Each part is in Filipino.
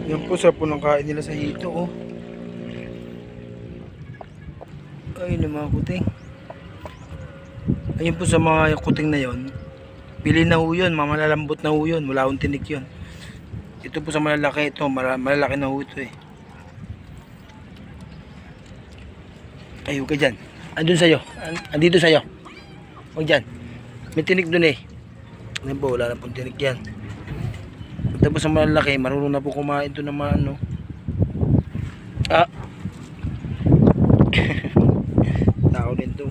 Yan po, sarap po ng kain nila sa hito, oh. Ay, yung mga kuting. Ayun po sa mga kuting na yon. Pili na ho yun, malalambot na ho yun. Wala akong tinik yun. Ito po sa malalaki, ito, malalaki na ho ito eh. Ay, huwag ka dyan. Andun sa'yo. Andito sa'yo. Huwag dyan. May tinik dun eh. Ano po, wala na pong tinik yan. Tapos sa malalaki, marunong na po kumain ito ng mga ano. Ah! Tao din to.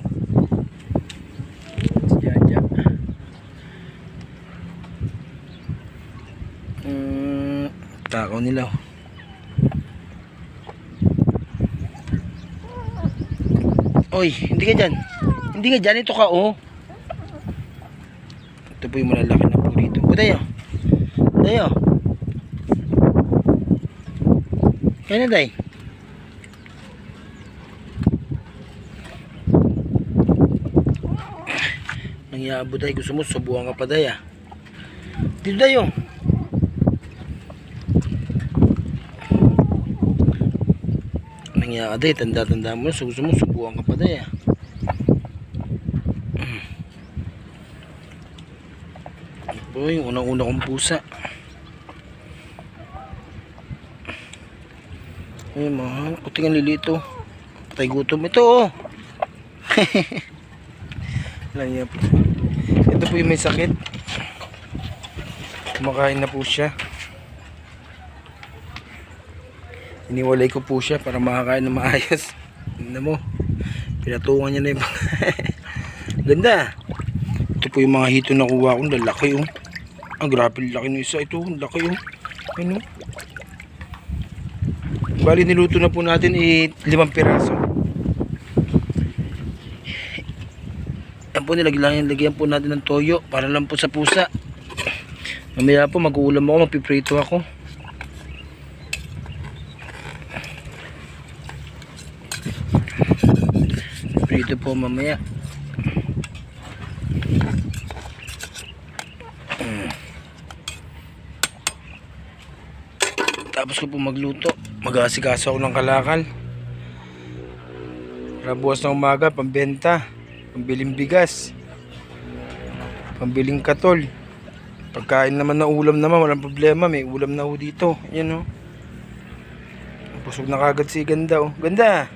Jaja. Tao nila. Oy, hindi ka dyan. Hindi ka dyan, ito ka oh. Ito po yung malalaki na po dito. O tayo. Tayo. Kaya na day. Nangyabo day, gusto mo subuhan ka pa day ah. Dito tayo. Nangyaka day, tanda-tanda mo, gusto mo subuhan ka pa day ah. Ito yung unang-una kong pusa. Ay mga kutingan lilito. Patay gutom ito oh. Lang yan po. Ito po yung may sakit. Kumakain na po siya. Iniwalay ko po siya para makakain na maayos. Tignan mo. Pinatungan niya na yung ganda. Ito po yung mga hito na kuha kong lalaki oh. Ang grabe laki ng isa ito. Laki oh. Ano? Bali niluto na po natin 5 piraso. Yan po lagyan po natin ng toyo para lang po sa pusa. Mamaya po mag-uulam ako, magpiprito ako. Prito po mamaya. Tapos ko po magluto. Mag-aasikaso ako ng kalakal. Para bukas na umaga, pambenta. Pambiling bigas. Pambiling katol. Pagkain naman na ulam naman, walang problema. May ulam na ho dito. Ayan o. Busog na kagad si ganda o. Ganda!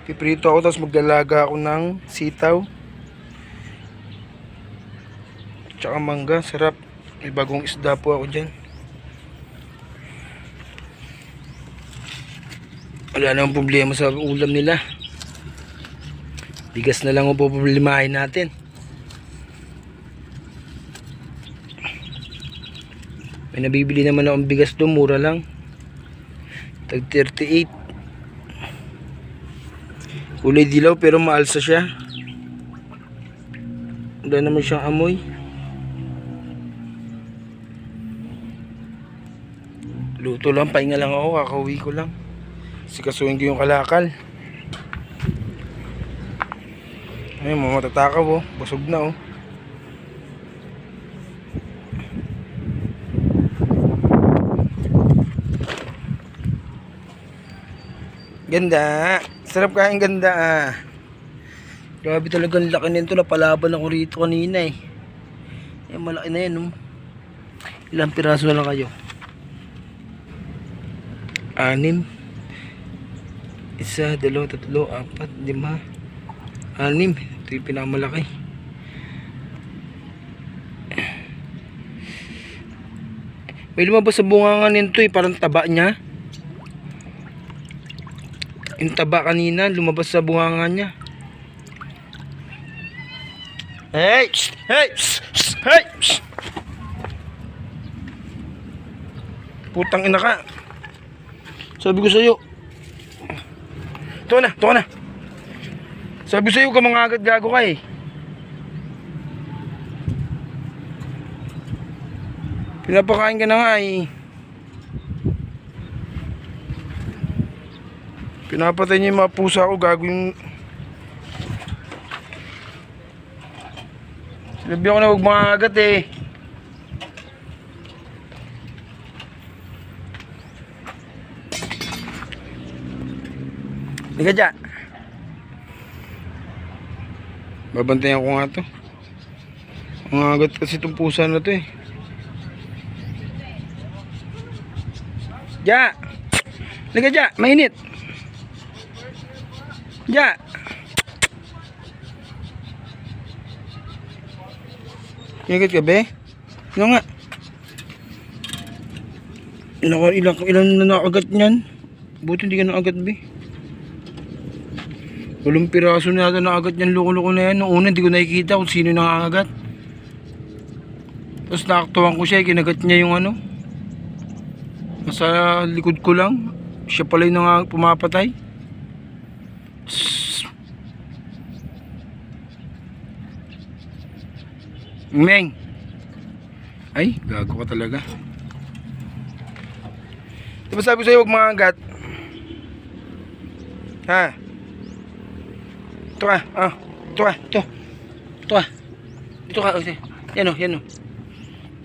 Piprito ako tapos maglalaga ako ng sitaw. Tsaka mangga. Sarap. May bagong isda po ako dyan. Wala namang problema sa ulam nila. Bigas na lang ang problemahin natin. May nabibili naman akong bigas doon, mura lang. Tag 38. Kulay dilaw pero maalsa siya. Wala naman siyang amoy. Luto lang, pahinga lang ako, kakauwi ko lang. Sikasuhin ko yung kalakal. Ay, mga matatakaw oh. Busog na oh. Ganda. Sarap kain ganda ah. Grabe talagang laki nito. Napalaban ako rito kanina eh. Ay, malaki na yan oh. Ilang piraso na lang kayo? 6. 1, 2, 3, 4, 5, 6. Ito yung pinakamalaki. May lumabas sa bunga nga nito eh. Parang taba niya. Yung taba kanina lumabas sa bunga niya. Hey! Hey! Hey! Putang ina ka. Sabi ko sa'yo. Ito na. Sabi ko sa'yo ka mga agad gago ka eh. Pinapakain ka na nga eh. Pinapatay niya yung mga pusa ko, gago yung... Sinabi ako na huwag mga agat eh. Liga dyan. Babantayan ko nga to. Ang agat kasi itong pusa na to eh. Dyan. Liga dyan. Mainit. Dyan. Ingat ka be? Ano nga? Ilan na nakagat niyan? Buti hindi ka nakagat be. Walong piraso na yata nakagat niyan. Loko-loko na yan. Noong una hindi ko nakikita kung sino nakakagat. Tapos nakaktuwang ko siya. Kinagat niya yung ano. Nasa likod ko lang. Siya pala yung pumapatay. Meng. Ay, gago ka talaga. Diba sabi ko sa'yo huwag mga agat? Ha? Ito ka, ito ka, ito. Ito ka. Dito ka, yan o, yan o.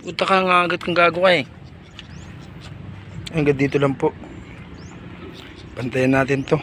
Punta ka nga agat kung gago ka eh. Hanggang dito lang po. Bantayan natin to.